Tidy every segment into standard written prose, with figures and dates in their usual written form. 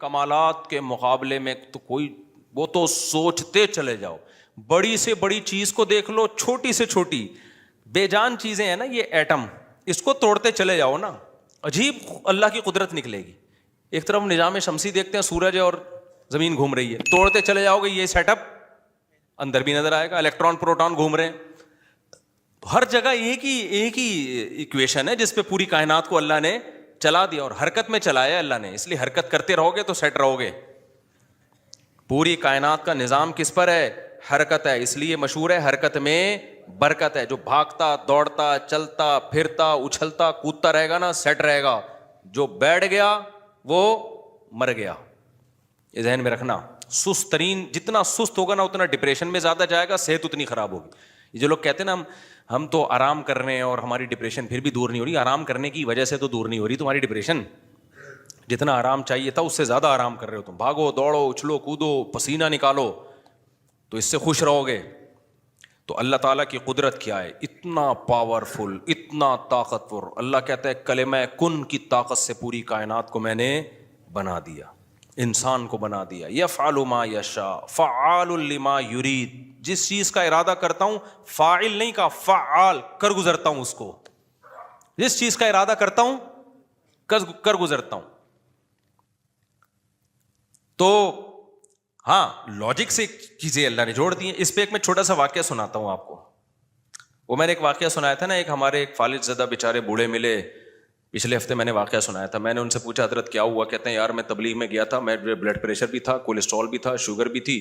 کمالات کے مقابلے میں تو کوئی، وہ تو سوچتے چلے جاؤ، بڑی سے بڑی چیز کو دیکھ لو، چھوٹی سے چھوٹی بے جان چیزیں ہیں نا، یہ ایٹم، اس کو توڑتے چلے جاؤ نا، عجیب اللہ کی قدرت نکلے گی. ایک طرف نظام شمسی دیکھتے ہیں، سورج اور زمین گھوم رہی ہے، توڑتے چلے جاؤ گے یہ سیٹ اپ اندر بھی نظر آئے گا، الیکٹران پروٹون گھوم رہے ہیں. ہر جگہ ایک ہی ایکویشن ہے جس پہ پوری کائنات کو اللہ نے چلا دیا، اور حرکت میں چلایا اللہ نے، اس لیے حرکت کرتے رہو گے تو سیٹ رہو گے. پوری کائنات کا نظام کس پر ہے؟ حرکت ہے، اس لیے مشہور ہے حرکت میں برکت ہے. جو بھاگتا دوڑتا چلتا پھرتا اچھلتا کودتا رہے گا نا سیٹ رہے گا، جو بیٹھ گیا وہ مر گیا. یہ ذہن میں رکھنا. سست ترین، جتنا سست ہوگا نا اتنا ڈپریشن میں زیادہ جائے گا، صحت اتنی خراب ہوگی. یہ جو لوگ کہتے ہیں نا ہم تو آرام کر رہے ہیں اور ہماری ڈپریشن پھر بھی دور نہیں ہو رہی، آرام کرنے کی وجہ سے تو دور نہیں ہو رہی تمہاری ڈپریشن. جتنا آرام چاہیے تھا اس سے زیادہ آرام کر رہے ہو تم. بھاگو دوڑو اچھلو کودو پسینہ نکالو تو اس سے خوش رہو گے. تو اللہ تعالیٰ کی قدرت کیا ہے، اتنا پاورفل، اتنا طاقتور. اللہ کہتا ہے کلمہ کن کی طاقت سے پوری کائنات کو میں نے بنا دیا، انسان کو بنا دیا. یفعل ما یشاء فعال لما یرید. جس چیز کا ارادہ کرتا ہوں، فاعل نہیں کہا، فعال، کر گزرتا ہوں اس کو. جس چیز کا ارادہ کرتا ہوں کر گزرتا ہوں. تو ہاں لاجک سے چیزیں اللہ نے جوڑ دی ہیں. اس پہ ایک میں چھوٹا سا واقعہ سناتا ہوں آپ کو. وہ میں نے ایک واقعہ سنایا تھا نا، ایک ہمارے ایک فالج زدہ بیچارے بوڑھے ملے پچھلے ہفتے، میں نے واقعہ سنایا تھا. میں نے ان سے پوچھا حضرت کیا ہوا؟ کہتے ہیں یار میں تبلیغ میں گیا تھا، میرے بلڈ پریشر بھی تھا، کولیسٹرول بھی تھا، شوگر بھی تھی.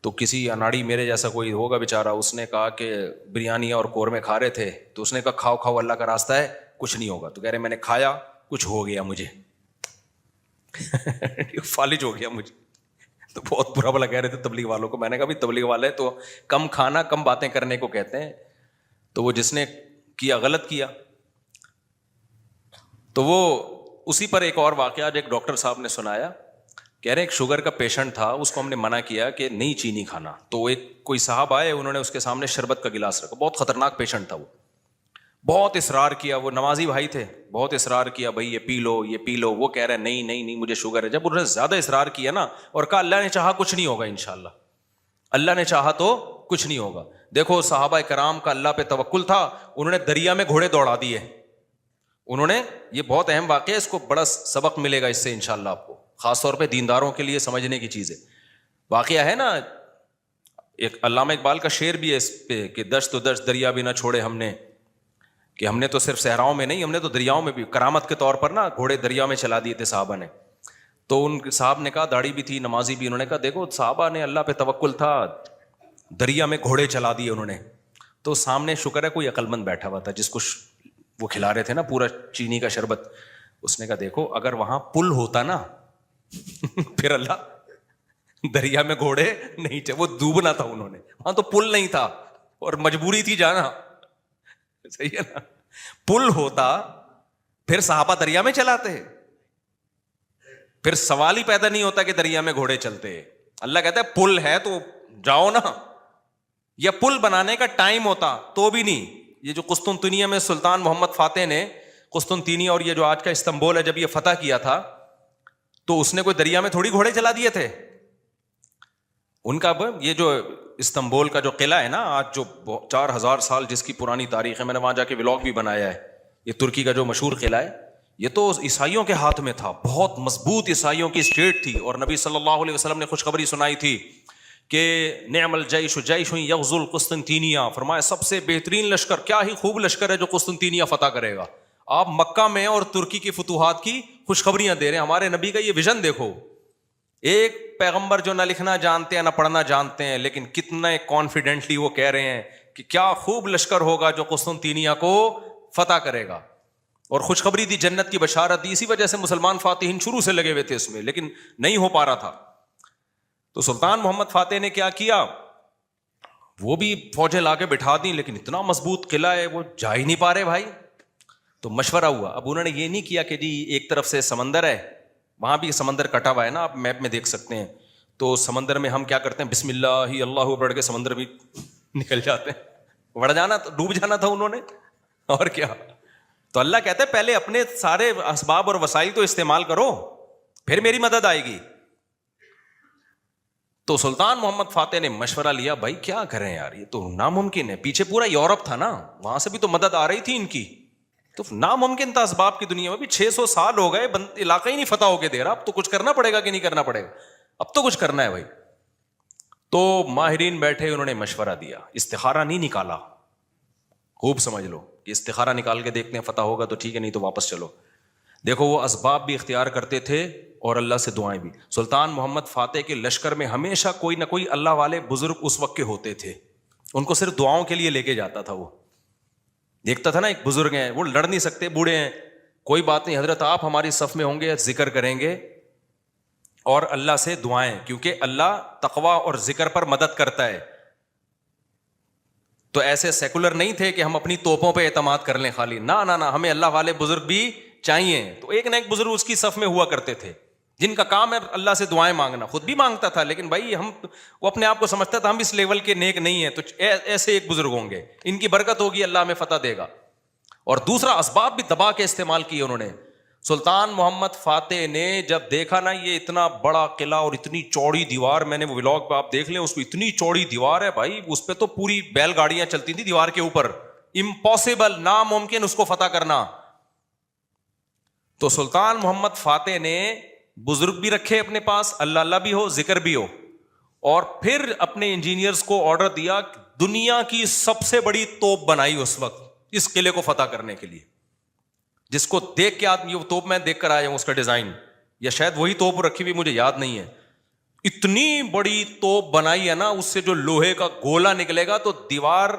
تو کسی اناڑی میرے جیسا کوئی ہوگا بیچارہ، اس نے کہا کہ بریانی اور قورمے کھا رہے تھے، تو اس نے کہا کھاؤ کھاؤ اللہ کا راستہ ہے کچھ نہیں ہوگا. تو کہہ رہے میں نے کھایا کچھ ہو گیا مجھے فالج ہو گیا مجھے. تو بہت برا بلا کہہ رہے تھے تبلیغ والوں کو. میں نے کہا بھی تبلیغ والے تو کم کھانا کم باتیں کرنے کو کہتے ہیں. تو وہ جس نے کیا غلط کیا. تو وہ اسی پر ایک اور واقعہ ایک ڈاکٹر صاحب نے سنایا. کہہ رہے ایک شوگر کا پیشنٹ تھا، اس کو ہم نے منع کیا کہ نہیں چینی کھانا. تو ایک کوئی صاحب آئے، انہوں نے اس کے سامنے شربت کا گلاس رکھا. بہت خطرناک پیشنٹ تھا، وہ بہت اصرار کیا. وہ نمازی بھائی تھے، بہت اصرار کیا بھائی یہ پی لو یہ پی لو. وہ کہہ رہے نہیں نہیں نہیں مجھے شوگر ہے. جب انہوں نے زیادہ اصرار کیا نا اور کہا اللہ نے چاہا کچھ نہیں ہوگا انشاءاللہ، اللہ نے چاہا تو کچھ نہیں ہوگا. دیکھو صحابہ کرام کا اللہ پہ توکل تھا، انہوں نے دریا میں گھوڑے دوڑا دیے. انہوں نے، یہ بہت اہم واقعہ ہے، اس کو بڑا سبق ملے گا اس سے انشاءاللہ آپ کو، خاص طور پہ دینداروں کے لیے سمجھنے کی چیز ہے. واقعہ ہے نا، ایک علامہ اقبال کا شعر بھی ہے اس پہ کہ دشت و دشت دریا بھی نہ چھوڑے ہم نے، کہ ہم نے تو صرف صحراؤں میں نہیں، ہم نے تو دریاؤں میں بھی کرامت کے طور پر نا گھوڑے دریا میں چلا دیے تھے صحابہ نے. تو ان صاحب نے کہا داڑھی بھی تھی نمازی بھی، انہوں نے کہا دیکھو صحابہ نے اللہ پہ توکل تھا، دریا میں گھوڑے چلا دیے انہوں نے. تو سامنے شکر ہے کوئی عقل مند بیٹھا ہوا تھا جس کو وہ کھلا رہے تھے نا پورا چینی کا شربت. اس نے کہا دیکھو اگر وہاں پل ہوتا نا پھر اللہ دریا میں گھوڑے نہیں وہ ڈوبنا تھا انہوں نے، وہاں تو پل نہیں تھا اور مجبوری تھی جانا. صحیح ہے نا، پل ہوتا پھر صحابہ دریا میں چلاتے، پھر سوال ہی پیدا نہیں ہوتا کہ دریا میں گھوڑے چلتے. اللہ کہتا ہے پل ہے تو جاؤ نا. یا پل بنانے کا ٹائم ہوتا تو بھی نہیں. یہ جو قسطنطنیہ میں سلطان محمد فاتح نے قسطنطنیہ اور یہ جو آج کا استنبول ہے جب یہ فتح کیا تھا تو اس نے کوئی دریا میں تھوڑی گھوڑے چلا دیے تھے. ان کا یہ جو استنبول کا جو قلعہ ہے نا آج جو 4000 سال جس کی پرانی تاریخ ہے، میں نے وہاں جا کے ولاگ بھی بنایا ہے. یہ ترکی کا جو مشہور قلعہ ہے یہ تو عیسائیوں کے ہاتھ میں تھا، بہت مضبوط عیسائیوں کی اسٹیٹ تھی. اور نبی صلی اللہ علیہ وسلم نے خوشخبری سنائی تھی کہ نعم الجیش جیش یغزو القسطنطینیہ، فرمایا سب سے بہترین لشکر، کیا ہی خوب لشکر ہے جو قسطنطینیہ فتح کرے گا. آپ مکہ میں اور ترکی کی فتوحات کی خوشخبریاں دے رہے ہیں. ہمارے نبی کا یہ ویژن دیکھو، ایک پیغمبر جو نہ لکھنا جانتے ہیں نہ پڑھنا جانتے ہیں، لیکن کتنے کانفیڈنٹلی وہ کہہ رہے ہیں کہ کیا خوب لشکر ہوگا جو قسطنطینیہ کو فتح کرے گا. اور خوشخبری دی، جنت کی بشارت دی. اسی وجہ سے مسلمان فاتحین شروع سے لگے ہوئے تھے اس میں، لیکن نہیں ہو پا رہا تھا. تو سلطان محمد فاتح نے کیا کیا، وہ بھی فوجیں لا کے بٹھا دیں، لیکن اتنا مضبوط قلعہ ہے وہ جا ہی نہیں پا رہے بھائی. تو مشورہ ہوا. اب انہوں نے یہ نہیں کیا کہ جی ایک طرف سے سمندر ہے، وہاں بھی سمندر کٹا ہوا ہے نا، آپ میپ میں دیکھ سکتے ہیں. تو سمندر میں ہم کیا کرتے ہیں، بسم اللہ ہی اللہ پڑھ کے سمندر بھی نکل جاتے ہیں. بڑھ جانا، ڈوب جانا تھا انہوں نے، اور کیا. تو اللہ کہتا ہے پہلے اپنے سارے اسباب اور وسائل تو استعمال کرو، پھر میری مدد آئے گی. تو سلطان محمد فاتح نے مشورہ لیا, بھائی کیا کریں یار, یہ تو ناممکن ہے. پیچھے پورا یورپ تھا نا, وہاں سے بھی تو مدد آ رہی تھی ان کی, تو ناممکن تھا اسباب کی دنیا میں بھی. 600 سال ہو گئے, علاقہ ہی نہیں فتح ہو کے دے رہا, اب تو کچھ کرنا پڑے گا کہ نہیں کرنا پڑے گا, اب تو کچھ کرنا ہے بھائی. تو ماہرین بیٹھے, انہوں نے مشورہ دیا, استخارہ نہیں نکالا, خوب سمجھ لو, کہ استخارہ نکال کے دیکھتے ہیں فتح ہوگا تو ٹھیک ہے, نہیں تو واپس چلو. دیکھو وہ اسباب بھی اختیار کرتے تھے اور اللہ سے دعائیں بھی. سلطان محمد فاتح کے لشکر میں ہمیشہ کوئی نہ کوئی اللہ والے بزرگ اس وقت کے ہوتے تھے, ان کو صرف دعاؤں کے لیے لے کے جاتا تھا. وہ دیکھتا تھا نا ایک بزرگ ہیں, وہ لڑ نہیں سکتے, بوڑھے ہیں, کوئی بات نہیں حضرت, آپ ہماری صف میں ہوں گے, ذکر کریں گے اور اللہ سے دعائیں, کیونکہ اللہ تقوی اور ذکر پر مدد کرتا ہے. تو ایسے سیکولر نہیں تھے کہ ہم اپنی توپوں پہ اعتماد کر لیں خالی, نہ نہ نہ, ہمیں اللہ والے بزرگ بھی چاہیے. تو ایک نہ ایک بزرگ اس کی صف میں ہوا کرتے تھے, جن کا کام ہے اللہ سے دعائیں مانگنا. خود بھی مانگتا تھا, لیکن بھائی وہ اپنے آپ کو سمجھتا تھا ہم اس لیول کے نیک نہیں ہیں, تو ایسے ایک بزرگ ہوں گے, ان کی برکت ہوگی, اللہ میں فتح دے گا. اور دوسرا, اسباب بھی دبا کے استعمال کیے انہوں نے. سلطان محمد فاتح نے جب دیکھا نا یہ اتنا بڑا قلعہ اور اتنی چوڑی دیوار, میں نے وہ ولاگ پہ آپ دیکھ لیں, اس کو اتنی چوڑی دیوار ہے بھائی, اس پہ تو پوری بیل گاڑیاں چلتی تھی دیوار کے اوپر, امپاسبل, ناممکن اس کو فتح کرنا. تو سلطان محمد فاتح نے بزرگ بھی رکھے اپنے پاس, اللہ اللہ بھی ہو, ذکر بھی ہو, اور پھر اپنے انجینئرز کو آرڈر دیا, دنیا کی سب سے بڑی توپ بنائی اس وقت اس قلعے کو فتح کرنے کے لیے, جس کو دیکھ کے آدمی, وہ توپ میں دیکھ کر آیا ہوں اس کا ڈیزائن, یا شاید وہی توپ رکھی ہوئی, مجھے یاد نہیں ہے. اتنی بڑی توپ بنائی ہے نا, اس سے جو لوہے کا گولا نکلے گا تو دیوار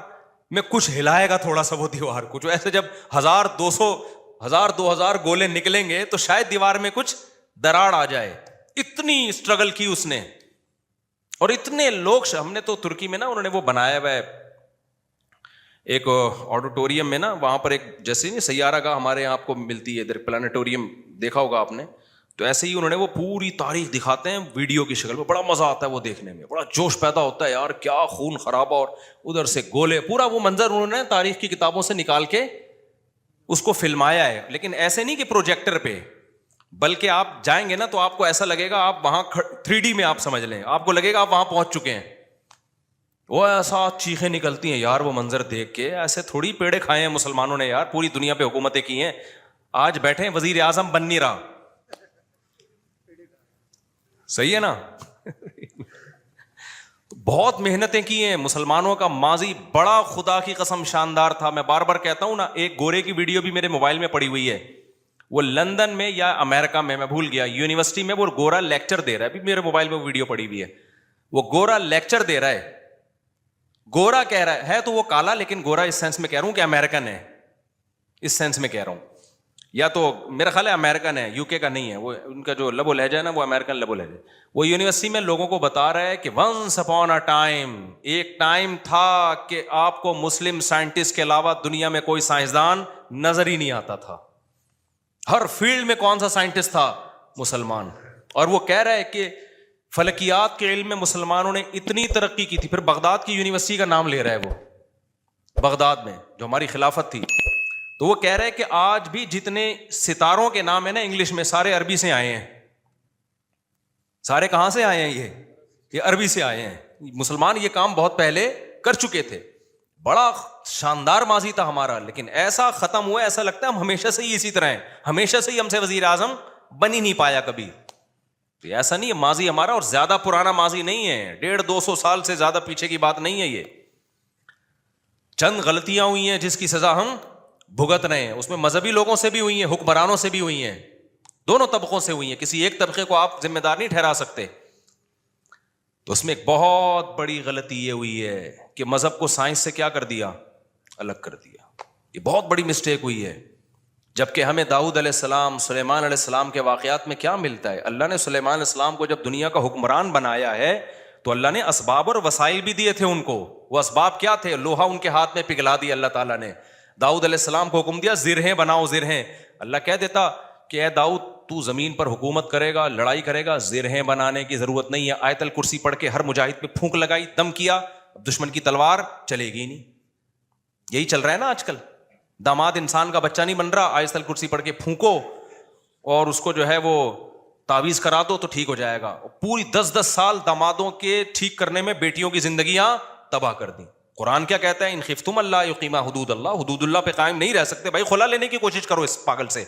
میں کچھ ہلائے گا تھوڑا سا, وہ دیوار کچھ ایسے, جب 1000-2000 گولے نکلیں گے تو شاید دیوار میں کچھ دراڑ آ جائے. اتنی اسٹرگل کی اس نے, اور اتنے لوگ, ہم نے تو ترکی میں نا انہوں نے وہ بنایا ہوا ہے ایک آڈیٹوریم میں نا, وہاں پر ایک جیسے نہیں سیارہ گاہ ہمارے یہاں آپ کو ملتی ہے ادھر, پلانیٹوریم دیکھا ہوگا آپ نے, تو ایسے ہی انہوں نے وہ پوری تاریخ دکھاتے ہیں ویڈیو کی شکل میں, بڑا مزہ آتا ہے وہ دیکھنے میں, بڑا جوش پیدا ہوتا ہے یار, کیا خون خرابہ, اور ادھر سے گولے, پورا وہ منظر انہوں نے تاریخ کی کتابوں سے نکال کے اس کو فلمایا ہے. لیکن ایسے نہیں کہ پروجیکٹر پہ, بلکہ آپ جائیں گے نا تو آپ کو ایسا لگے گا آپ وہاں 3D میں آپ سمجھ لیں, آپ کو لگے گا آپ وہاں پہنچ چکے ہیں. وہ ایسا چیخیں نکلتی ہیں یار وہ منظر دیکھ کے, ایسے تھوڑی پیڑے کھائے ہیں مسلمانوں نے یار, پوری دنیا پہ حکومتیں کی ہیں, آج بیٹھے ہیں وزیر اعظم بن نہیں رہا, صحیح ہے نا. بہت محنتیں کی ہیں مسلمانوں کا ماضی بڑا خدا کی قسم شاندار تھا. میں بار بار کہتا ہوں نا, ایک گورے کی ویڈیو بھی میرے موبائل میں پڑی ہوئی ہے, وہ لندن میں یا امریکہ میں بھول گیا, یونیورسٹی میں وہ گورا لیکچر دے رہا ہے, ابھی میرے موبائل میں ویڈیو پڑی ہوئی ہے, وہ گورا لیکچر دے رہا ہے. گورا کہہ رہا ہے تو وہ کالا, لیکن گورا اس سینس میں کہہ رہا ہوں کہ امریکن ہے, اس سینس میں کہہ رہا ہوں, یا تو میرا خیال ہے امریکن ہے, یو کے کا نہیں ہے, وہ ان کا جو لب و لہجہ ہے نا وہ امریکن لب و لہجہ. وہ یونیورسٹی میں لوگوں کو بتا رہا ہے کہ ونس اپون اے ٹائم, ایک ٹائم تھا کہ آپ کو مسلم سائنٹسٹ کے علاوہ دنیا میں کوئی سائنسدان نظر ہی نہیں آتا تھا, ہر فیلڈ میں کون سا سائنٹسٹ تھا, مسلمان. اور وہ کہہ رہا ہے کہ فلکیات کے علم میں مسلمانوں نے اتنی ترقی کی تھی. پھر بغداد کی یونیورسٹی کا نام لے رہا ہے وہ, بغداد میں جو ہماری خلافت تھی, تو وہ کہہ رہے کہ آج بھی جتنے ستاروں کے نام ہیں نا انگلش میں, سارے عربی سے آئے ہیں. سارے کہاں سے آئے ہیں, یہ عربی سے آئے ہیں. مسلمان یہ کام بہت پہلے کر چکے تھے, بڑا شاندار ماضی تھا ہمارا, لیکن ایسا ختم ہوا, ایسا لگتا ہے ہم ہمیشہ سے ہی اسی طرح ہیں, ہمیشہ سے ہی ہم سے وزیر اعظم بن ہی نہیں پایا کبھی. تو ایسا نہیں ہے, ماضی ہمارا اور زیادہ پرانا ماضی نہیں ہے, 150-200 سال سے زیادہ پیچھے کی بات نہیں ہے. یہ چند غلطیاں ہوئی ہیں جس کی سزا ہم بھگت رہے ہیں, اس میں مذہبی لوگوں سے بھی ہوئی ہیں, حکمرانوں سے بھی ہوئی ہیں, دونوں طبقوں سے ہوئی ہیں, کسی ایک طبقے کو آپ ذمہ دار نہیں ٹھہرا سکتے. تو اس میں ایک بہت بڑی غلطی یہ ہوئی ہے کہ مذہب کو سائنس سے کیا کر دیا, الگ کر دیا. یہ بہت بڑی مسٹیک ہوئی ہے. جبکہ ہمیں داؤد علیہ السلام, سلیمان علیہ السلام کے واقعات میں کیا ملتا ہے, اللہ نے سلیمان علیہ السلام کو جب دنیا کا حکمران بنایا ہے تو اللہ نے اسباب اور وسائل بھی دیے تھے ان کو. وہ اسباب کیا تھے, لوہا ان کے ہاتھ میں پگھلا دیا اللہ تعالیٰ نے. داؤد علیہ السلام کو حکم دیا زرہیں بناؤ, زرہیں. اللہ کہہ دیتا کہ اے داؤد تو زمین پر حکومت کرے گا, لڑائی کرے گا, زرہیں بنانے کی ضرورت نہیں ہے. آیت الکرسی پڑھ کے ہر مجاہد پہ پھونک لگائی, دم کیا, دشمن کی تلوار چلے گی نہیں. یہی چل رہا ہے نا آج کل, داماد انسان کا بچہ نہیں بن رہا, آیت الکرسی پڑھ کے پھونکو اور اس کو جو ہے وہ تعویذ کرا دو تو ٹھیک ہو جائے گا. پوری 10 سال دامادوں کے ٹھیک کرنے میں بیٹیوں کی زندگیاں تباہ کر دیں. قرآن کیا کہتا ہے؟ ان خفتم اللہ یقیما حدود اللہ. حدود اللہ پہ قائم نہیں رہ سکتے بھائی، خلا لینے کی کوشش کرو اس پاگل سے.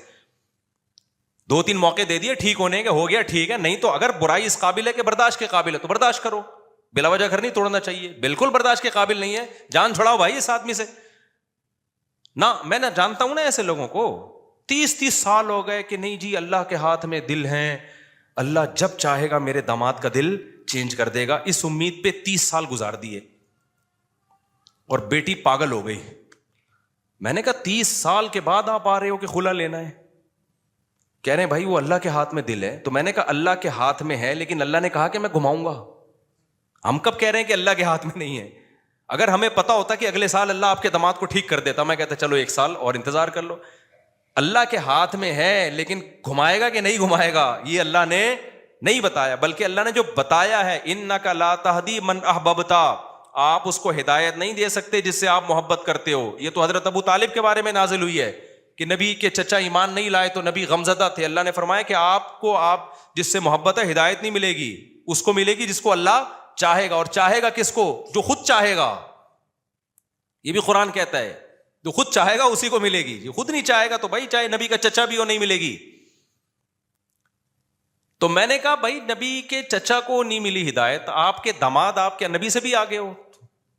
2-3 موقع دے دیے ٹھیک ہونے کے، ہو گیا ٹھیک ہے، نہیں تو اگر برائی اس قابل ہے کہ برداشت کے قابل ہے تو برداشت کرو. بلا وجہ گھر نہیں توڑنا چاہیے، بالکل برداشت کے قابل نہیں ہے جان چھڑاؤ بھائی اس آدمی سے. نہ میں نہ جانتا ہوں نا ایسے لوگوں کو 30 سال ہو گئے کہ نہیں جی اللہ کے ہاتھ میں دل ہیں، اللہ جب چاہے گا میرے داماد کا دل چینج کر دے گا. اس امید پہ 30 سال گزار دیے اور بیٹی پاگل ہو گئی. میں نے کہا 30 سال کے بعد آپ آ رہے ہو کہ خلا لینا ہے؟ کہہ رہے ہیں بھائی وہ اللہ کے ہاتھ میں دل ہے. تو میں نے کہا اللہ کے ہاتھ میں ہے لیکن اللہ نے کہا کہ میں گھماؤں گا. ہم کب کہہ رہے ہیں کہ اللہ کے ہاتھ میں نہیں ہے؟ اگر ہمیں پتا ہوتا کہ اگلے سال اللہ آپ کے داماد کو ٹھیک کر دیتا، میں کہتا چلو 1 سال اور انتظار کر لو. اللہ کے ہاتھ میں ہے لیکن گھمائے گا کہ نہیں گھمائے گا یہ اللہ نے نہیں بتایا، بلکہ اللہ نے جو بتایا ہے انک لا تہدی من احببت، آپ اس کو ہدایت نہیں دے سکتے جس سے آپ محبت کرتے ہو. یہ تو حضرت ابو طالب کے بارے میں نازل ہوئی ہے کہ نبی کے چچا ایمان نہیں لائے تو نبی غمزدہ تھے. اللہ نے فرمایا کہ آپ جس سے محبت ہے ہدایت نہیں ملے گی، اس کو ملے گی جس کو اللہ چاہے گا. اور چاہے گا کس کو؟ جو خود چاہے گا. یہ بھی قرآن کہتا ہے جو خود چاہے گا اسی کو ملے گی، جو خود نہیں چاہے گا تو بھائی چاہے نبی کا چچا بھی ہو نہیں ملے گی. تو میں نے کہا بھائی نبی کے چچا کو نہیں ملی ہدایت، آپ کے داماد آپ کے نبی سے بھی آگے ہو.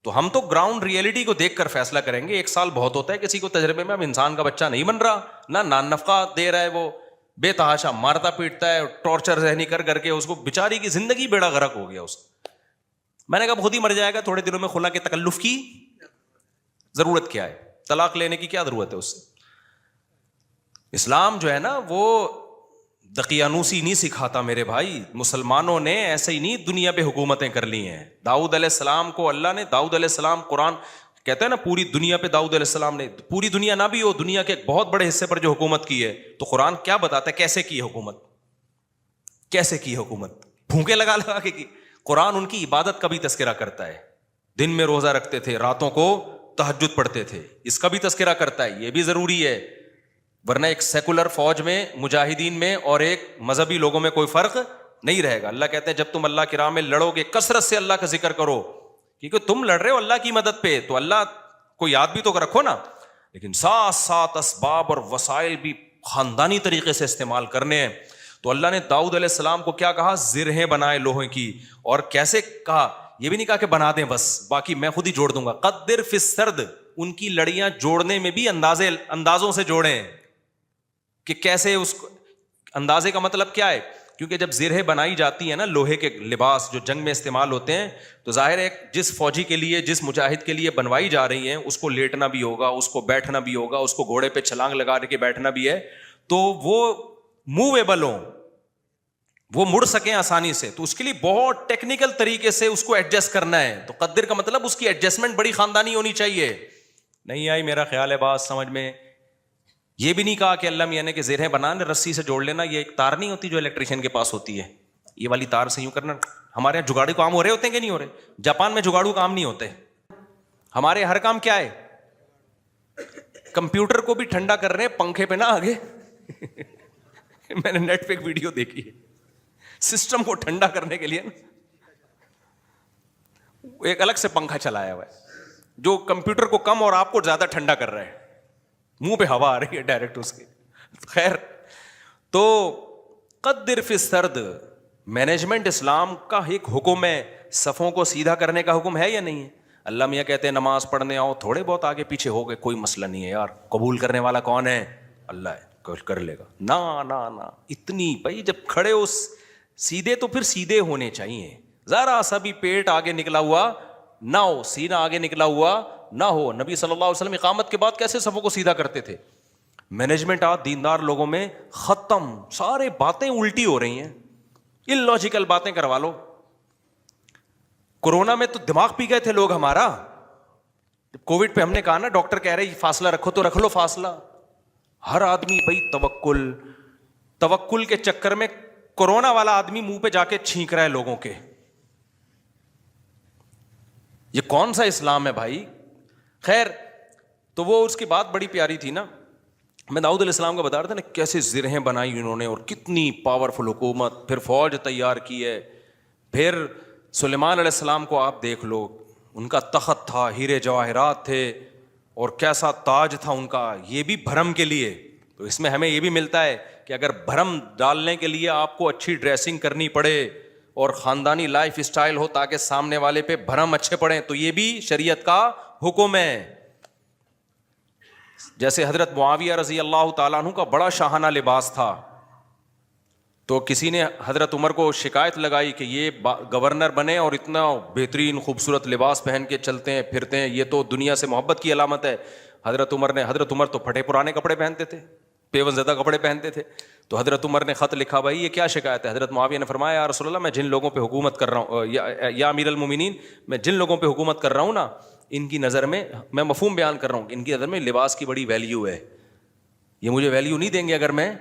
تو ہم تو گراؤنڈ ریئلٹی کو دیکھ کر فیصلہ کریں گے. 1 سال بہت ہوتا ہے کسی کو تجربے میں. اب انسان کا بچہ نہیں بن رہا، نہ نان نفقہ دے رہا ہے، وہ بے تحاشا مارتا پیٹتا ہے، ٹارچر ذہنی کر کے اس کو بیچاری کی زندگی بیڑا غرق ہو گیا اس. میں نے کہا خود ہی مر جائے گا، تھوڑے دنوں میں خلا کے تکلف کی ضرورت کیا ہے؟ طلاق لینے کی کیا ضرورت ہے اس سے؟ اسلام جو ہے نا وہ دقیانوسی نہیں سکھاتا میرے بھائی. مسلمانوں نے ایسے ہی نہیں دنیا پہ حکومتیں کر لی ہیں. داؤد علیہ السلام کو اللہ نے، داؤد علیہ السلام قرآن کہتا ہے نا پوری دنیا پہ داؤد علیہ السلام نے، پوری دنیا نہ بھی ہو دنیا کے ایک بہت بڑے حصے پر جو حکومت کی ہے، تو قرآن کیا بتاتا ہے کیسے کی حکومت، کیسے کی حکومت؟ پھونکے لگا لگا کے کی. قرآن ان کی عبادت کا بھی تذکرہ کرتا ہے. دن میں روزہ رکھتے تھے، راتوں کو تہجد پڑھتے تھے، اس کا بھی تذکرہ کرتا ہے. یہ بھی ضروری ہے، ورنہ ایک سیکولر فوج میں مجاہدین میں اور ایک مذہبی لوگوں میں کوئی فرق نہیں رہے گا. اللہ کہتے ہیں جب تم اللہ کی راہ میں لڑو گے کثرت سے اللہ کا ذکر کرو، کیونکہ تم لڑ رہے ہو اللہ کی مدد پہ تو اللہ کو یاد بھی تو رکھو نا. لیکن ساتھ ساتھ اسباب اور وسائل بھی خاندانی طریقے سے استعمال کرنے ہیں. تو اللہ نے داؤد علیہ السلام کو کیا کہا؟ زرہیں بنائے لوہے کی. اور کیسے کہا؟ یہ بھی نہیں کہا کہ بنا دیں بس باقی میں خود ہی جوڑ دوں گا. قدر فی السرد، ان کی لڑیاں جوڑنے میں بھی اندازوں سے جوڑیں کہ کیسے اس کو. اندازے کا مطلب کیا ہے؟ کیونکہ جب زرہیں بنائی جاتی ہیں نا لوہے کے لباس جو جنگ میں استعمال ہوتے ہیں، تو ظاہر ہے جس فوجی کے لیے، جس مجاہد کے لیے بنوائی جا رہی ہیں اس کو لیٹنا بھی ہوگا، اس کو بیٹھنا بھی ہوگا، اس کو گھوڑے پہ چھلانگ لگا کے بیٹھنا بھی ہے، تو وہ موویبل ہوں، وہ مڑ سکیں آسانی سے. تو اس کے لیے بہت ٹیکنیکل طریقے سے اس کو ایڈجسٹ کرنا ہے. تو قدر کا مطلب اس کی ایڈجسٹمنٹ بڑی خاندانی ہونی چاہیے. نہیں آئی میرا خیال ہے بات سمجھ میں؟ یہ بھی نہیں کہا کہ اللہ میاں نے کہ زرہیں بنانے رسی سے جوڑ لینا. یہ ایک تار نہیں ہوتی جو الیکٹریشین کے پاس ہوتی ہے، یہ والی تار سے یوں کرنا. ہمارے یہاں جگاڑو کام ہو رہے ہوتے ہیں کہ نہیں ہو رہے؟ جاپان میں جگاڑو کام نہیں ہوتے. ہمارے ہر کام کیا ہے؟ کمپیوٹر کو بھی ٹھنڈا کر رہے ہیں پنکھے پہ نہ آگے. میں نے نیٹ پہ ایک ویڈیو دیکھی ہے، سسٹم کو ٹھنڈا کرنے کے لیے ایک الگ سے پنکھا چلایا ہوا ہے جو کمپیوٹر کو کم اور آپ کو زیادہ ٹھنڈا کر رہا ہے. منہ پہ ہوا آ رہی ہے ڈائریکٹ اس کی. خیر، تو قدر فی السرد مینجمنٹ اسلام کا ایک حکم ہے. صفوں کو سیدھا کرنے کا حکم ہے یا نہیں ہے؟ اللہ میاں کہتے ہیں نماز پڑھنے آؤ، تھوڑے بہت آگے پیچھے ہو گئے کوئی مسئلہ نہیں ہے یار، قبول کرنے والا کون ہے؟ اللہ ہے، کر لے گا. نہ اتنی بھائی جب کھڑے ہو سیدھے تو پھر سیدھے ہونے چاہیے. ذرا سا بھی پیٹ آگے نکلا ہوا نہ ہو، سینہ آگے نکلا ہوا نہ ہو. نبی صلی اللہ علیہ وسلم اقامت کے بعد کیسے صفوں کو سیدھا کرتے تھے؟ مینجمنٹ آج دیندار لوگوں میں ختم، سارے باتیں الٹی ہو رہی ہیں، ان لاجیکل باتیں کروا لو. کورونا میں تو دماغ پی گئے تھے لوگ ہمارا. کووڈ پہ ہم نے کہا نا ڈاکٹر کہہ رہے فاصلہ رکھو تو رکھ لو فاصلہ. ہر آدمی بھائی توکل کے چکر میں کورونا والا آدمی منہ پہ جا کے چھینک رہا ہے لوگوں کے. یہ کون سا اسلام ہے بھائی؟ خیر، تو وہ اس کی بات بڑی پیاری تھی نا. میں داؤد علیہ السلام کا بتا رہا تھا نا کیسے زرہیں بنائی انہوں نے اور کتنی پاورفل حکومت, پھر فوج تیار کی ہے. پھر سلیمان علیہ السلام کو آپ دیکھ لو, ان کا تخت تھا, ہیرے جواہرات تھے, اور کیسا تاج تھا ان کا, یہ بھی بھرم کے لیے. تو اس میں ہمیں یہ بھی ملتا ہے کہ اگر بھرم ڈالنے کے لیے آپ کو اچھی ڈریسنگ کرنی پڑے اور خاندانی لائف اسٹائل ہو تاکہ سامنے والے پہ بھرم اچھے پڑیں, تو یہ بھی شریعت کا حکم ہے. جیسے حضرت معاویہ رضی اللہ تعالیٰ عنہ کا بڑا شاہانہ لباس تھا, تو کسی نے حضرت عمر کو شکایت لگائی کہ یہ گورنر بنے اور اتنا بہترین خوبصورت لباس پہن کے چلتے ہیں پھرتے ہیں, یہ تو دنیا سے محبت کی علامت ہے. حضرت عمر تو پھٹے پرانے کپڑے پہنتے تھے, پیون زدہ کپڑے پہنتے تھے. تو حضرت عمر نے خط لکھا, بھائی یہ کیا شکایت ہے؟ حضرت معاویہ نے فرمایا, یا رسول اللہ, میں جن لوگوں پہ حکومت کر رہا ہوں, یا امیر المومنین, میں جن لوگوں پہ حکومت کر رہا ہوں نا, ان کی نظر میں مفہوم بیان کر رہا ہوں, ان کی نظر میں لباس کی بڑی ویلیو ہے. یہ مجھے ویلیو نہیں دیں گے اگر میں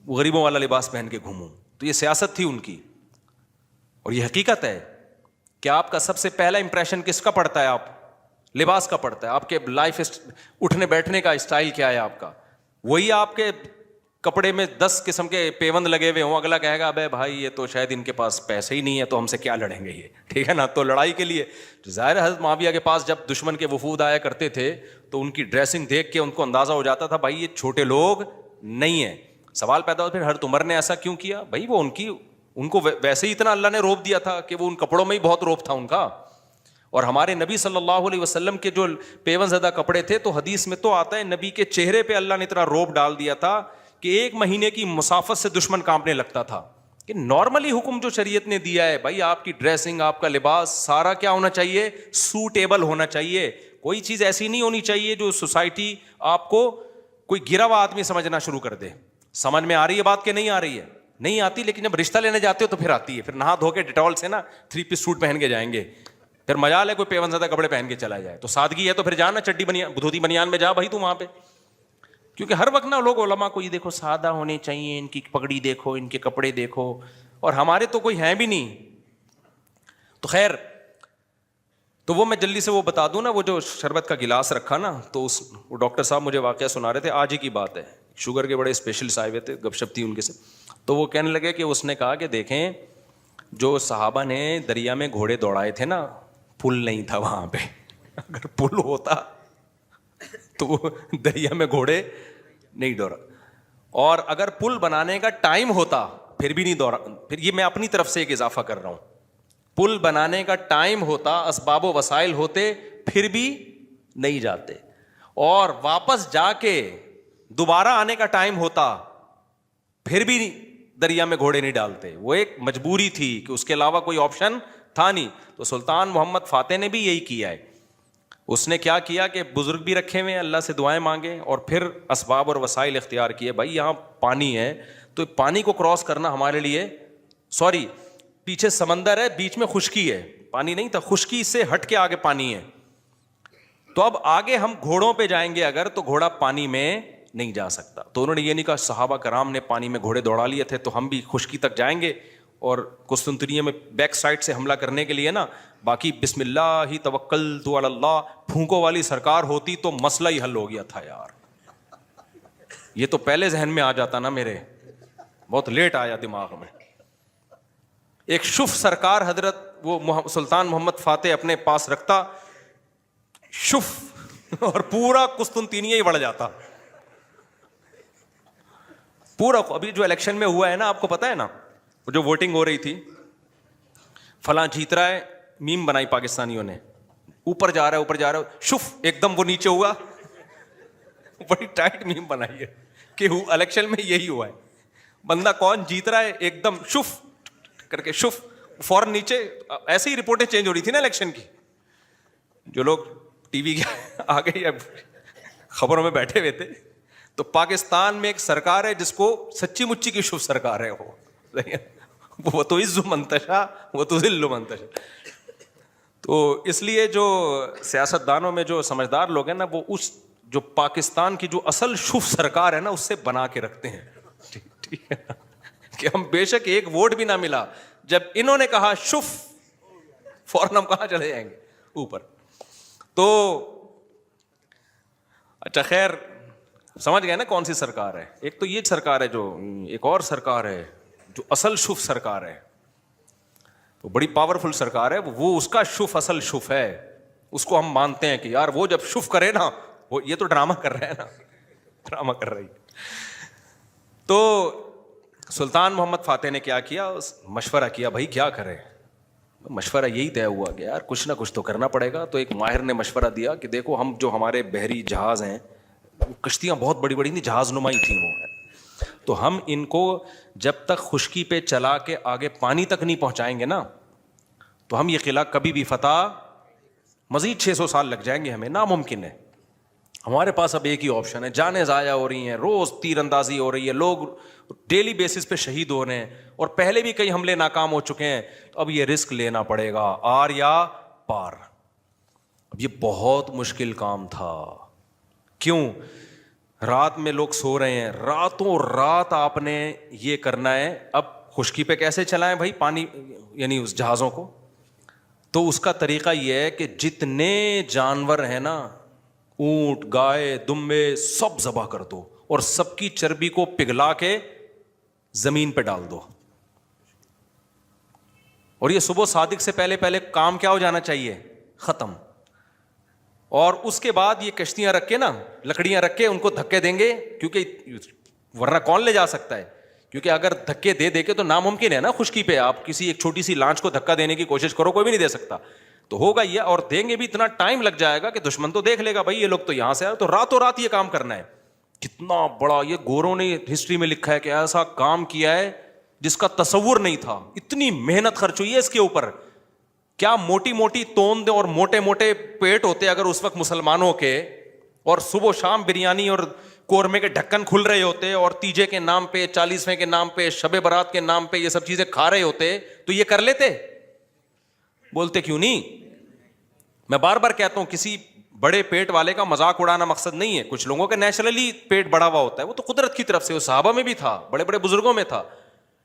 غریبوں والا لباس پہن کے گھوموں. تو یہ سیاست تھی ان کی, اور یہ حقیقت ہے کہ آپ کا سب سے پہلا امپریشن کس کا پڑتا ہے؟ آپ لباس کا پڑتا ہے. آپ کے لائف اٹھنے بیٹھنے کا اسٹائل کیا ہے آپ کا, وہی آپ کے کپڑے میں 10 قسم کے پیوند لگے ہوئے ہوں, اگلا کہے گا ابے بھائی یہ تو شاید ان کے پاس پیسے ہی نہیں ہے, تو ہم سے کیا لڑیں گے یہ, ٹھیک ہے نا. تو لڑائی کے لیے ظاہر حضرت معاویہ کے پاس جب دشمن کے وفود آیا کرتے تھے تو ان کی ڈریسنگ دیکھ کے ان کو اندازہ ہو جاتا تھا بھائی یہ چھوٹے لوگ نہیں ہیں. سوال پیدا ہوتا پھر حضرت عمر نے ایسا کیوں کیا؟ بھائی وہ ان کو ویسے ہی اتنا اللہ نے روب دیا تھا کہ وہ ان کپڑوں میں ہی بہت روب تھا ان کا. اور ہمارے نبی صلی اللہ علیہ وسلم کے جو پیون زدہ کپڑے تھے, تو حدیث میں تو آتا ہے نبی کے چہرے پہ اللہ نے اتنا روب ڈال دیا تھا کہ 1 مہینے کی مسافت سے دشمن کانپنے لگتا تھا. کہ نارملی حکم جو شریعت نے دیا ہے بھائی, آپ کی ڈریسنگ, آپ کا لباس سارا کیا ہونا چاہیے؟ سوٹیبل ہونا چاہیے. کوئی چیز ایسی نہیں ہونی چاہیے جو سوسائٹی آپ کو کوئی گرا ہوا آدمی سمجھنا شروع کر دے. سمجھ میں آ رہی ہے بات کہ نہیں آ رہی ہے؟ نہیں آتی, لیکن جب رشتہ لینے جاتے ہو تو پھر آتی ہے. پھر نہا دھو کے ڈیٹول سے نا 3 پیس سوٹ پہن کے جائیں گے, پھر مجال ہے کوئی پیون زدہ کپڑے پہن کے چلا جائے. تو سادگی ہے تو پھر جانا چڈی دھوتی بنیان میں جا بھائی تو وہاں پہ. کیونکہ ہر وقت نا لوگ علماء کو یہ دیکھو سادہ ہونے چاہیے, ان کی پگڑی دیکھو, ان کے کپڑے دیکھو, اور ہمارے تو کوئی ہیں بھی نہیں. تو خیر, تو وہ میں جلدی سے وہ بتا دوں نا, وہ جو شربت کا گلاس رکھا نا, تو وہ ڈاکٹر صاحب مجھے واقعہ سنا رہے تھے, آج ہی کی بات ہے, شوگر کے بڑے اسپیشلسٹ آئے ہوئے تھے, گپ شپ تھی ان کے سے. تو وہ کہنے لگے کہ اس نے کہا کہ دیکھیں جو صحابہ نے دریا میں گھوڑے دوڑائے تھے نا, پل نہیں تھا وہاں پہ. اگر پل ہوتا تو وہ دریا میں گھوڑے نہیں دوڑا, اور اگر پل بنانے کا ٹائم ہوتا پھر بھی نہیں دوڑا. پھر یہ میں اپنی طرف سے ایک اضافہ کر رہا ہوں, پل بنانے کا ٹائم ہوتا, اسباب و وسائل ہوتے, پھر بھی نہیں جاتے, اور واپس جا کے دوبارہ آنے کا ٹائم ہوتا پھر بھی دریا میں گھوڑے نہیں ڈالتے. وہ ایک مجبوری تھی کہ اس کے علاوہ کوئی آپشن تھا نہیں. تو سلطان محمد فاتح نے بھی یہی کیا ہے. اس نے کیا کیا کہ بزرگ بھی رکھے ہوئے, اللہ سے دعائیں مانگے, اور پھر اسباب اور وسائل اختیار کیے. بھائی یہاں پانی ہے تو پانی کو کراس کرنا ہمارے لیے, سوری پیچھے سمندر ہے, بیچ میں خشکی ہے, پانی نہیں تھا, خشکی سے ہٹ کے آگے پانی ہے. تو اب آگے ہم گھوڑوں پہ جائیں گے اگر, تو گھوڑا پانی میں نہیں جا سکتا. تو انہوں نے یہ نہیں کہا صحابہ کرام نے پانی میں گھوڑے دوڑا لیے تھے تو ہم بھی خشکی تک جائیں گے, اور قسطنطنیہ میں بیک سائڈ سے حملہ کرنے کے لیے نا, باقی بسم اللہ ہی توکلت علی اللہ پھونکوں والی سرکار ہوتی تو مسئلہ ہی حل ہو گیا تھا یار. یہ تو پہلے ذہن میں آ جاتا نا, میرے بہت لیٹ آیا دماغ میں. ایک شف سرکار حضرت وہ سلطان محمد فاتح اپنے پاس رکھتا, شف, اور پورا قسطنطنیہ ہی بڑھ جاتا پورا. ابھی جو الیکشن میں ہوا ہے نا, آپ کو پتا ہے نا, جو ووٹنگ ہو رہی تھی, فلاں جیت رہا ہے, میم بنائی پاکستانیوں نے, اوپر جا رہا ہے اوپر جا رہا ہے, شف ایک دم وہ نیچے ہوا, بڑی ٹائٹ میم بنائی ہے کہ الیکشن میں یہی ہوا ہے. بندہ کون جیت رہا ہے, ایک دم شف کر کے شف, فوراً نیچے. ایسے ہی رپورٹیں چینج ہو رہی تھی نا الیکشن کی, جو لوگ ٹی وی کے آگے یا خبروں میں بیٹھے ہوئے تھے. تو پاکستان میں ایک سرکار ہے جس کو سچی مچی کی شف سرکار ہے, وہ تو عز منتشا وہ تو ذل منتشا. تو اس لیے جو سیاست دانوں میں جو سمجھدار لوگ ہیں نا, وہ اس جو پاکستان کی جو اصل شف سرکار ہے نا, اس سے بنا کے رکھتے ہیں. ٹھیک ہے کہ ہم بے شک ایک ووٹ بھی نہ ملا, جب انہوں نے کہا شف, فوراً ہم کہاں چلے جائیں گے اوپر. تو اچھا خیر, سمجھ گئے نا کون سی سرکار ہے؟ ایک تو یہ سرکار ہے جو، ایک اور سرکار ہے جو اصل شف سرکار ہے، وہ بڑی پاورفل سرکار ہے، وہ اس کا شف اصل شف ہے، اس کو ہم مانتے ہیں کہ یار وہ جب شف کرے نا، وہ یہ تو ڈرامہ کر رہے ہیں نا، ڈرامہ کر رہی ہے۔ تو سلطان محمد فاتح نے کیا کیا، مشورہ کیا بھائی کیا کرے، مشورہ یہی طے ہوا کہ یار کچھ نہ کچھ تو کرنا پڑے گا۔ تو ایک ماہر نے مشورہ دیا کہ دیکھو ہم جو ہمارے بحری جہاز ہیں، کشتیاں بہت بڑی بڑی نہیں، جہاز نمائی تھیں وہ، تو ہم ان کو جب تک خشکی پہ چلا کے آگے پانی تک نہیں پہنچائیں گے نا، تو ہم یہ قلعہ کبھی بھی فتح، مزید 600 سال لگ جائیں گے، ہمیں ناممکن ہے۔ ہمارے پاس اب ایک ہی آپشن ہے، جانیں ضائع ہو رہی ہیں، روز تیر اندازی ہو رہی ہے، لوگ ڈیلی بیسس پہ شہید ہو رہے ہیں، اور پہلے بھی کئی حملے ناکام ہو چکے ہیں، تو اب یہ رسک لینا پڑے گا، آر یا پار۔ اب یہ بہت مشکل کام تھا، کیوں؟ رات میں لوگ سو رہے ہیں، راتوں رات آپ نے یہ کرنا ہے۔ اب خشکی پہ کیسے چلائیں بھائی پانی، یعنی اس جہازوں کو؟ تو اس کا طریقہ یہ ہے کہ جتنے جانور ہیں نا، اونٹ، گائے، دمبے، سب ذبح کر دو، اور سب کی چربی کو پگھلا کے زمین پہ ڈال دو، اور یہ صبح صادق سے پہلے پہلے کام کیا ہو جانا چاہیے، ختم۔ اور اس کے بعد یہ کشتیاں رکھ کے نا، لکڑیاں رکھ کے ان کو دھکے دیں گے، کیونکہ ورنہ کون لے جا سکتا ہے، کیونکہ اگر دھکے دے دے کے تو ناممکن ہے نا خشکی پہ، آپ کسی ایک چھوٹی سی لانچ کو دھکا دینے کی کوشش کرو، کوئی بھی نہیں دے سکتا، تو ہوگا یہ، اور دیں گے بھی اتنا ٹائم لگ جائے گا کہ دشمن تو دیکھ لے گا بھائی یہ لوگ تو یہاں سے آئے، تو راتوں رات یہ کام کرنا ہے۔ کتنا بڑا، یہ گوروں نے ہسٹری میں لکھا ہے کہ ایسا کام کیا ہے جس کا تصور نہیں تھا، اتنی محنت خرچ ہوئی ہے اس کے اوپر۔ کیا موٹی موٹی توند اور موٹے موٹے پیٹ ہوتے اگر اس وقت مسلمانوں کے، اور صبح و شام بریانی اور قورمے کے ڈھکن کھل رہے ہوتے، اور تیجے کے نام پہ، 40ویں کے نام پہ، شب برات کے نام پہ یہ سب چیزیں کھا رہے ہوتے، تو یہ کر لیتے؟ بولتے کیوں نہیں؟ میں بار بار کہتا ہوں کسی بڑے پیٹ والے کا مذاق اڑانا مقصد نہیں ہے، کچھ لوگوں کا نیچرلی پیٹ بڑا ہوا ہوتا ہے، وہ تو قدرت کی طرف سے، وہ صحابہ میں بھی تھا، بڑے بڑے بزرگوں میں تھا،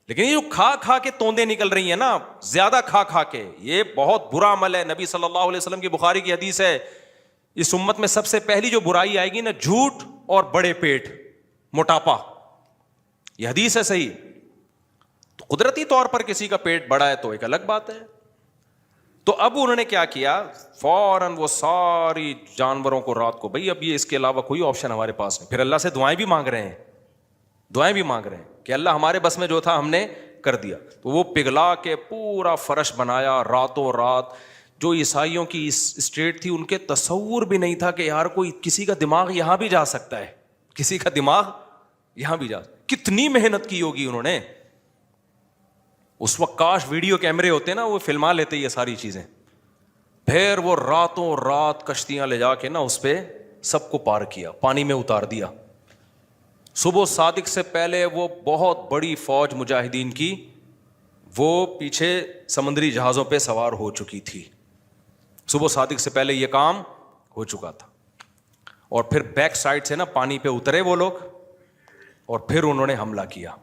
لیکن یہ جو کھا کھا کے توندیں نکل رہی ہیں نا، زیادہ کھا کھا کے، یہ بہت برا عمل ہے۔ نبی صلی اللہ علیہ وسلم کی بخاری کی حدیث ہے، اس امت میں سب سے پہلی جو برائی آئے گی نا، جھوٹ اور بڑے پیٹ، موٹاپا، یہ حدیث ہے صحیح۔ تو قدرتی طور پر کسی کا پیٹ بڑا ہے تو ایک الگ بات ہے۔ تو اب انہوں نے کیا کیا، فوراً وہ ساری جانوروں کو رات کو، بھائی اب یہ اس کے علاوہ کوئی آپشن ہمارے پاس نہیں، پھر اللہ سے دعائیں بھی مانگ رہے ہیں، دعائیں بھی مانگ رہے ہیں کہ اللہ ہمارے بس میں جو تھا ہم نے کر دیا۔ تو وہ پگھلا کے پورا فرش بنایا راتوں رات۔ جو عیسائیوں کی اسٹیٹ تھی، ان کے تصور بھی نہیں تھا کہ یار کوئی کسی کا دماغ یہاں بھی جا سکتا ہے، کسی کا دماغ یہاں بھی جا سکتا ہے۔ کتنی محنت کی ہوگی انہوں نے اس وقت، کاش ویڈیو کیمرے ہوتے نا، وہ فلما لیتے یہ ساری چیزیں۔ پھر وہ راتوں رات کشتیاں لے جا کے نا اس پہ سب کو پار کیا، پانی میں اتار دیا۔ صبح صادق سے پہلے وہ بہت بڑی فوج مجاہدین کی وہ پیچھے سمندری جہازوں پہ سوار ہو چکی تھی، صبح صادق سے پہلے یہ کام ہو چکا تھا۔ اور پھر بیک سائڈ سے نا پانی پہ اترے وہ لوگ، اور پھر انہوں نے حملہ کیا۔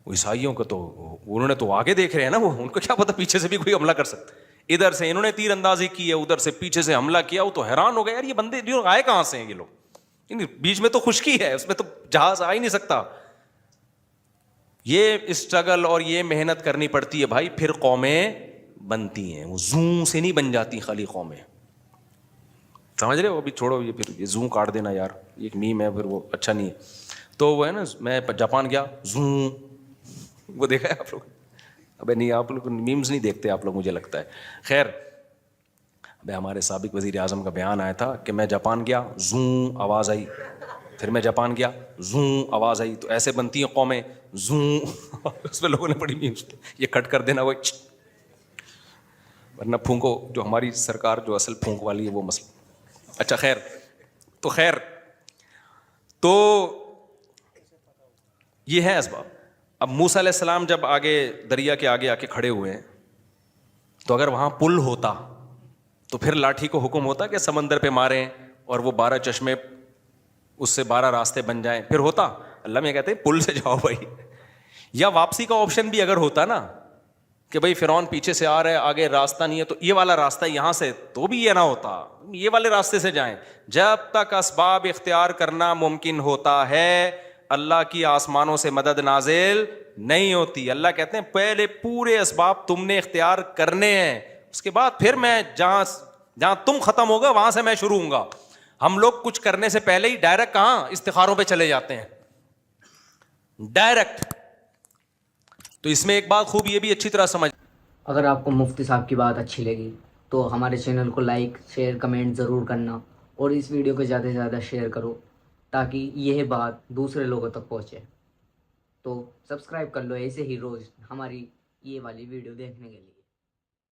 وہ عیسائیوں کو تو انہوں نے تو آگے دیکھ رہے ہیں نا، وہ ان کو کیا پتا پیچھے سے بھی کوئی حملہ کر سکتا ہے۔ ادھر سے انہوں نے تیر اندازی کی ہے، ادھر سے پیچھے سے حملہ کیا۔ وہ تو حیران ہو گئے، یار یہ بندے جو آئے کہاں سے ہیں یہ لوگ، بیچ میں تو خشکی ہے، اس میں تو جہاز آ ہی نہیں سکتا۔ یہ اسٹرگل اور یہ محنت کرنی پڑتی ہے بھائی، پھر قومیں بنتی ہیں، وہ زوں سے نہیں بن جاتی خالی قومیں، سمجھ رہے ہو؟ ابھی چھوڑو یہ، پھر یہ زوں کاٹ دینا یار، ایک میم ہے، پھر وہ اچھا نہیں ہے۔ تو وہ ہے نا، میں جاپان گیا، زوں، وہ دیکھا ہے آپ لوگ؟ ابے نہیں، آپ لوگ میمز نہیں دیکھتے آپ لوگ، مجھے لگتا ہے۔ خیر، ابھی ہمارے سابق وزیر اعظم کا بیان آیا تھا کہ میں جاپان گیا، زوں آواز آئی، پھر میں جاپان گیا، زوں آواز آئی، تو ایسے بنتی ہیں قومیں، زوں۔ اس میں لوگوں نے بڑی میمز، یہ کٹ کر دینا، وہ ورنہ پھونکو، جو ہماری سرکار جو اصل پھونک والی ہے وہ مسئلہ۔ اچھا خیر، تو خیر، تو یہ ہے اسباب۔ اب موسیٰ علیہ السلام جب آگے دریا کے آگے آ کے کھڑے ہوئے ہیں، تو اگر وہاں پل ہوتا تو پھر لاٹھی کو حکم ہوتا کہ سمندر پہ ماریں اور وہ 12 چشمے، اس سے 12 راستے بن جائیں، پھر ہوتا؟ اللہ میں کہتے ہیں پل سے جاؤ بھائی۔ یا واپسی کا آپشن بھی اگر ہوتا نا، کہ بھائی فرعون پیچھے سے آ رہا ہے, آگے راستہ نہیں ہے, تو یہ والا راستہ یہاں سے, تو بھی یہ نہ ہوتا, یہ والے راستے سے جائیں. جب تک اسباب اختیار کرنا ممکن ہوتا ہے اللہ کی آسمانوں سے مدد نازل نہیں ہوتی. اللہ کہتے ہیں پہلے پورے اسباب تم نے اختیار کرنے ہیں, اس کے بعد پھر میں جہاں تم ختم ہوگا وہاں سے میں شروع ہوں گا. ہم لوگ کچھ کرنے سے پہلے ہی ڈائریکٹ کہاں استخاروں پہ چلے جاتے ہیں, ڈائریکٹ. تو اس میں ایک بات خوب یہ بھی اچھی طرح سمجھ. اگر آپ کو مفتی صاحب کی بات اچھی لگی تو ہمارے چینل کو لائک شیئر کمنٹ ضرور کرنا, اور اس ویڈیو کو زیادہ سے زیادہ شیئر کرو تاکہ یہ بات دوسرے لوگوں تک پہنچے. تو سبسکرائب کر لو ایسے ہی روز ہماری یہ والی ویڈیو دیکھنے کے لیے.